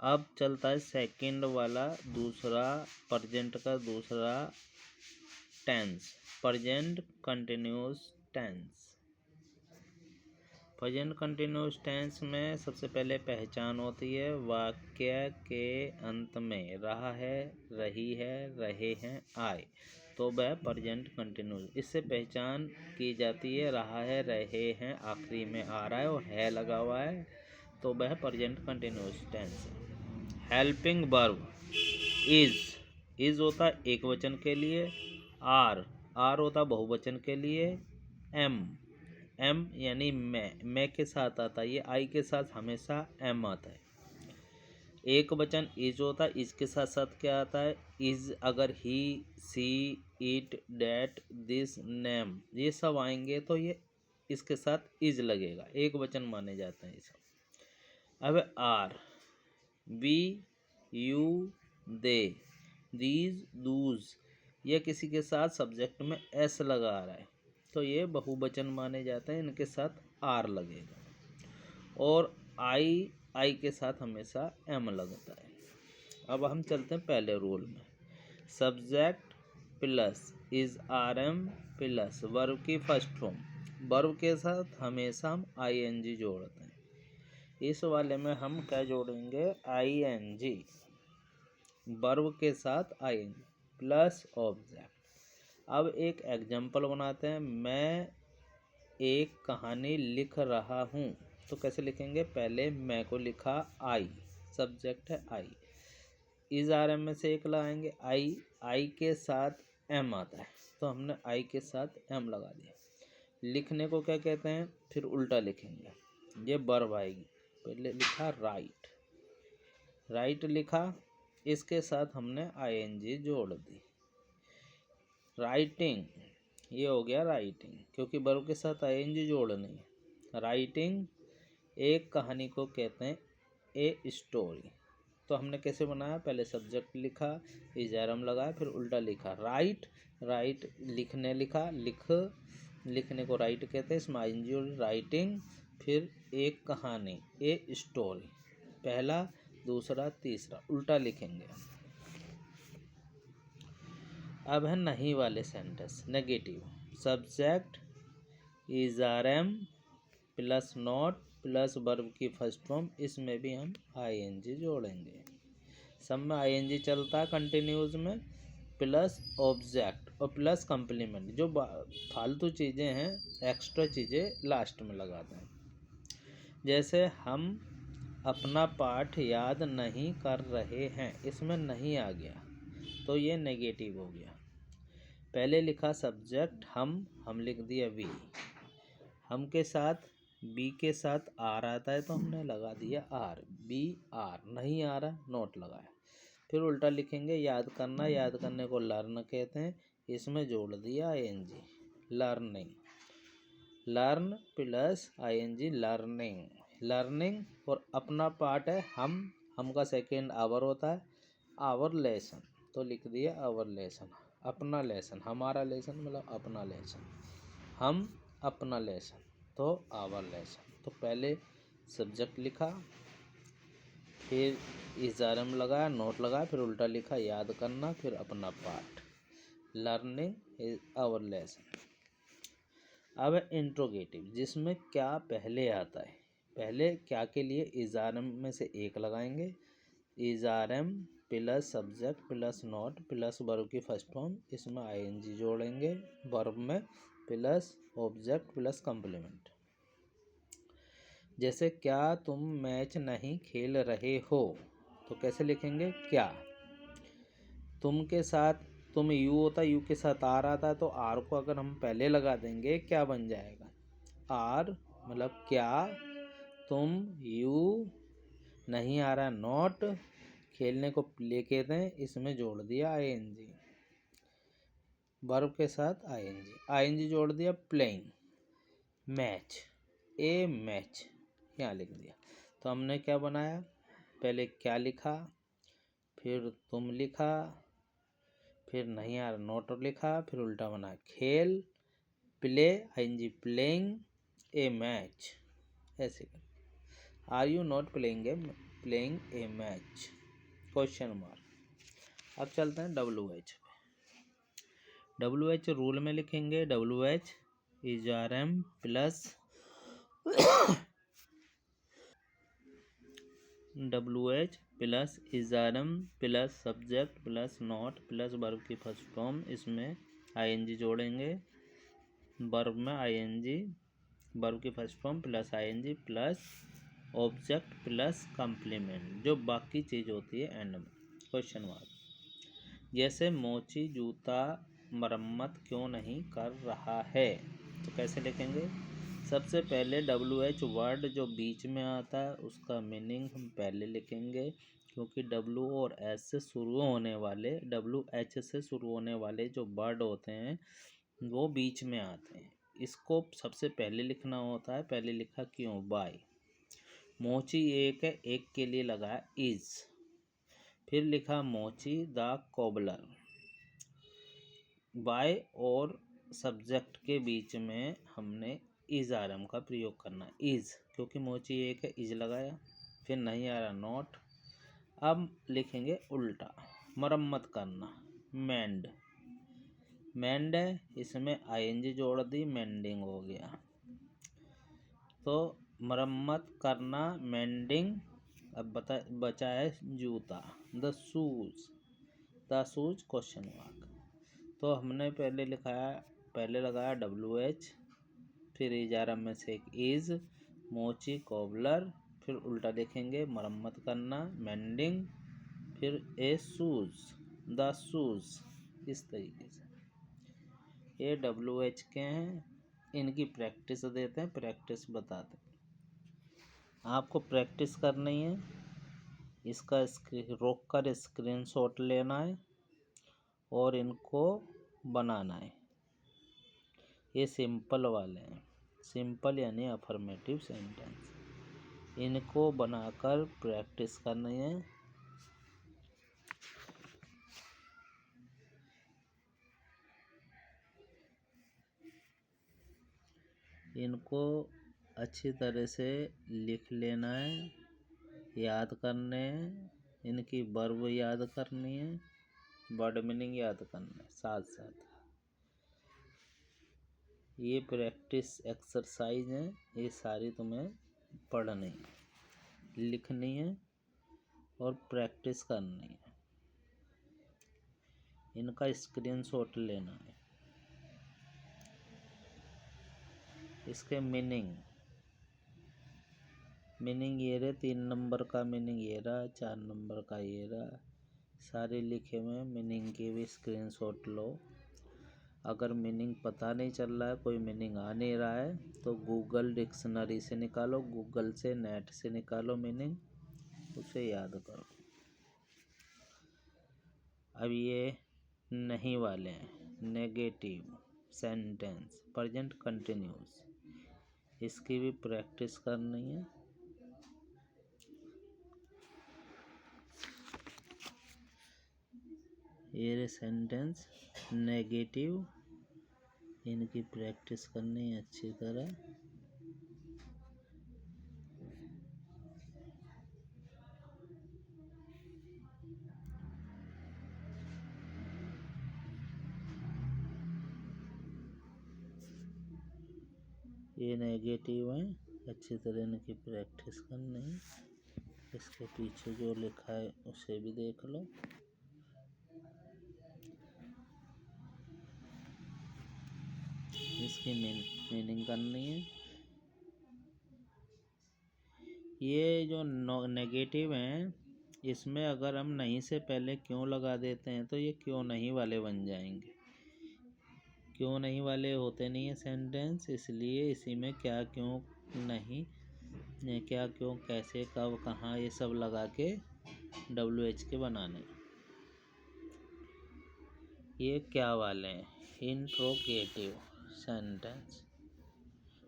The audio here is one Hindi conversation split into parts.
अब चलता है सेकंड वाला दूसरा प्रेजेंट का दूसरा tense, present continuous tense. Present continuous tense में सबसे पहले पहचान होती है वाक्य के अंत में रहा है, रही है, रहे हैं, आए, तो वह प्रेजेंट कंटिन्यूअस। इससे पहचान की जाती है रहा है, रहे हैं आखिरी में आ रहा है और है लगा हुआ है, तो वह प्रेजेंट कंटिन्यूअस टेंस है। हेल्पिंग वर्ब इज होता है एक वचन के लिए, आर होता बहुवचन के लिए, एम यानी मैं के साथ आता है, ये आई के साथ हमेशा एम आता है। एक वचन इज होता है, इसके साथ साथ क्या आता है, इज अगर ही, सी, इट, डैट, दिस, नेम ये सब आएंगे तो ये इसके साथ इज लगेगा, एक वचन माने जाते हैं ये सब। अब are, we, you, they, these, those, ये किसी के साथ सब्जेक्ट में एस लगा आ रहा है तो ये बहुवचन माने जाते हैं, इनके साथ आर लगेगा। और आई के साथ हमेशा एम लगता है। अब हम चलते हैं पहले रूल में, subject plus is are am plus verb की फर्स्ट फॉर्म, वर्ब के साथ हमेशा हम आई एन जी जोड़ते हैं। इस वाले में हम क्या जोड़ेंगे, आई एन जी, वर्ब के साथ I N G plus object. अब एक एग्जाम्पल बनाते हैं, मैं एक कहानी लिख रहा हूँ, तो कैसे लिखेंगे, पहले मैं को लिखा आई, सब्जेक्ट है आई, इज आर एम में से एक लगाएंगे, आई के साथ एम आता है तो हमने आई के साथ एम लगा दिया। लिखने को क्या कहते हैं, फिर उल्टा लिखेंगे, ये वर्ब आएगी, पहले लिखा राइट लिखा, इसके साथ हमने आई एन जी जोड़ दी। राइटिंग, ये हो गया राइटिंग, क्योंकि वर्ब के साथ आई एन जी जोड़नी है। राइटिंग एक कहानी को कहते हैं ए स्टोरी, तो हमने कैसे बनाया, पहले सब्जेक्ट लिखा, इजारम लगाया, फिर उल्टा लिखा राइट लिखने लिखा, लिखने को राइट कहते हैं, इसमें आई एन जी जोड़, राइटिंग, फिर एक कहानी ए स्टोरी, पहला दूसरा तीसरा उल्टा लिखेंगे। अब है नहीं वाले sentence, negative, subject is are am plus not plus verb की फर्स्ट फॉर्म, इसमें भी हम आई एन जी जोड़ेंगे। सब में आई एन जी चलता है कंटिन्यूज में, प्लस ऑब्जेक्ट और प्लस कंप्लीमेंट, जो फालतू चीज़ें हैं एक्स्ट्रा चीज़ें लास्ट में लगाते हैं। जैसे हम अपना पाठ याद नहीं कर रहे हैं, इसमें नहीं आ गया तो ये नेगेटिव हो गया। पहले लिखा सब्जेक्ट हम लिख दिया वी, हम के साथ बी के साथ आर आता है तो हमने लगा दिया आर, बी आर, नहीं आ रहा नोट लगाया। फिर उल्टा लिखेंगे, याद करना, याद करने को लर्न कहते हैं, इसमें जोड़ दिया I N G, learning, learn plus I N G, learning. और अपना पार्ट है हम का सेकेंड आवर होता है, आवर लेसन, तो लिख दिया आवर लेसन, अपना लेसन, हमारा लेसन मतलब अपना लेसन, हम अपना लेसन तो आवर लेसन। तो पहले सब्जेक्ट लिखा, फिर इजारम लगाया, नोट लगाया, फिर उल्टा लिखा याद करना, फिर अपना part, learning is our lesson. अब इंट्रोगेटिव, जिसमें क्या पहले आता है, पहले क्या के लिए इजारम में से एक लगाएंगे, इजारम plus subject plus not plus verb की फर्स्ट फॉर्म, इसमें आई एन जी जोड़ेंगे, वर्ब में प्लस ऑब्जेक्ट प्लस कंप्लीमेंट। जैसे क्या तुम मैच नहीं खेल रहे हो, तो कैसे लिखेंगे, क्या, तुम के साथ तुम यू होता, यू के साथ आर आता है तो आर को अगर हम पहले लगा देंगे क्या बन जाएगा, आर मतलब क्या, तुम यू, नहीं आ रहा नॉट, खेलने को प्ले कहते हैं, इसमें जोड़ दिया आई एन जी, वर्ब के साथ आई एन जी जोड़ दिया, प्लेइंग, मैच, ए मैच यहाँ लिख दिया। तो हमने क्या बनाया, पहले क्या लिखा, फिर तुम लिखा, फिर नहीं आ रहा नोट लिखा, फिर उल्टा बना खेल, play I N G, playing a match, ऐसे कर, are you not playing a playing a match question mark. अब चलते हैं WH। WH रूल में लिखेंगे WH is RM plus WH plus is RM plus subject plus not plus verb की फर्स्ट फॉर्म, इसमें ING जोड़ेंगे, वर्ब में ING, वर्ब की first form plus ING plus object plus complement, जो बाकी चीज़ होती है एंड में क्वेश्चन मार्क। जैसे मोची जूता मरम्मत क्यों नहीं कर रहा है, तो कैसे लिखेंगे? सबसे पहले WH वर्ड जो बीच में आता है उसका मीनिंग हम पहले लिखेंगे, क्योंकि W और S से शुरू होने वाले, WH से शुरू होने वाले जो वर्ड होते हैं वो बीच में आते हैं, इसको सबसे पहले लिखना होता है। पहले लिखा क्यों? बाय। मोची एक है, एक के लिए लगा इज। फिर लिखा मोची द कोबलर। बाय और सब्जेक्ट के बीच में हमने इज RM का प्रयोग करना, इज, क्योंकि मोची एक है, इज लगाया। फिर नहीं आ रहा नॉट। अब लिखेंगे उल्टा, मरम्मत करना, मेंड। मेंड है, इसमें ING जोड़ दी, मेंडिंग हो गया। तो मरम्मत करना मेंडिंग। अब बचा है जूता, the shoes, the shoes question mark. तो हमने पहले लिखाया, पहले लगाया WH, फिर इज RM में से एक इज, मोची कोबलर, फिर उल्टा लिखेंगे मरम्मत करना मेंडिंग, फिर ए शूज, द शूज, इस तरीके से। ये WH के हैं, इनकी प्रैक्टिस देते हैं, प्रैक्टिस बताते हैं। आपको प्रैक्टिस करनी है, इसका रोक कर स्क्रीनशॉट लेना है और इनको बनाना है। ये सिंपल वाले हैं, सिंपल यानी अफर्मेटिव सेंटेंस, इनको बनाकर प्रैक्टिस करनी है। इनको अच्छी तरह से लिख लेना है, याद करने हैं, इनकी वर्ब याद करनी है, वर्ड मीनिंग याद करना है साथ साथ। ये प्रैक्टिस एक्सरसाइज है, ये सारी तुम्हें पढ़नी है, लिखनी है और प्रैक्टिस करनी है। इनका स्क्रीनशॉट लेना है। इसके मीनिंग ये रहे, 3 नंबर का मीनिंग ये रहा, 4 नंबर का ये रहा, सारे लिखे हुए मीनिंग के भी स्क्रीनशॉट लो। अगर मीनिंग पता नहीं चल रहा है, कोई मीनिंग आ नहीं रहा है, तो गूगल डिक्शनरी से निकालो, गूगल से, नेट से निकालो मीनिंग, उसे याद करो। अब ये नहीं वाले हैं, नेगेटिव सेंटेंस, प्रेजेंट कंटिन्यूस, इसकी भी प्रैक्टिस करनी है। ये सेंटेंस नेगेटिव, इनकी प्रैक्टिस करनी है अच्छी तरह। ये नेगेटिव है, अच्छी तरह इनकी प्रैक्टिस करनी है। इसके पीछे जो लिखा है उसे भी देख लो। इसकी मीनिंग करनी है। ये जो नेगेटिव हैं, इसमें अगर हम नहीं से पहले क्यों लगा देते हैं तो ये क्यों नहीं वाले बन जाएंगे। क्यों नहीं वाले होते नहीं है सेंटेंस, इसलिए इसी में क्या क्यों नहीं, क्या क्यों कैसे कब कहाँ, ये सब लगा के WH के बनाने। ये क्या वाले हैं? Interrogative sentence,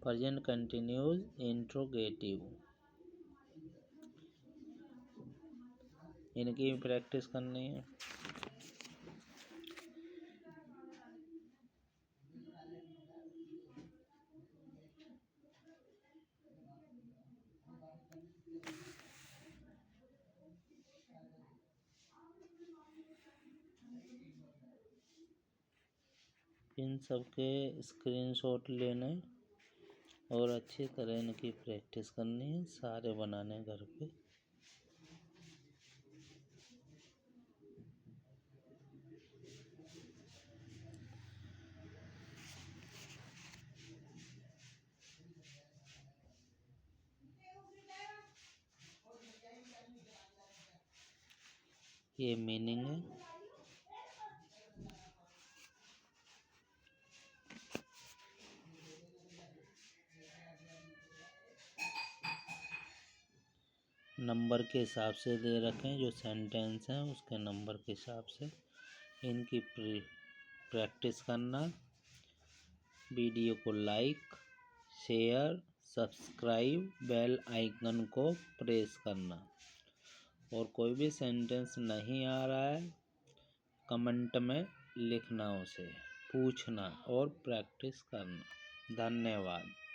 present continuous interrogative, इनकी प्रैक्टिस करनी है। इन सब के स्क्रीनशॉट लेने और अच्छी तरह इनकी प्रैक्टिस करनी है, सारे बनाने घर पे। ये मीनिंग है। नंबर के हिसाब से दे रखें, जो सेंटेंस हैं उसके नंबर के हिसाब से इनकी प्रैक्टिस करना। वीडियो को like, share, subscribe, bell icon को प्रेस करना। और कोई भी सेंटेंस नहीं आ रहा है कमेंट में लिखना, उसे पूछना और प्रैक्टिस करना। धन्यवाद।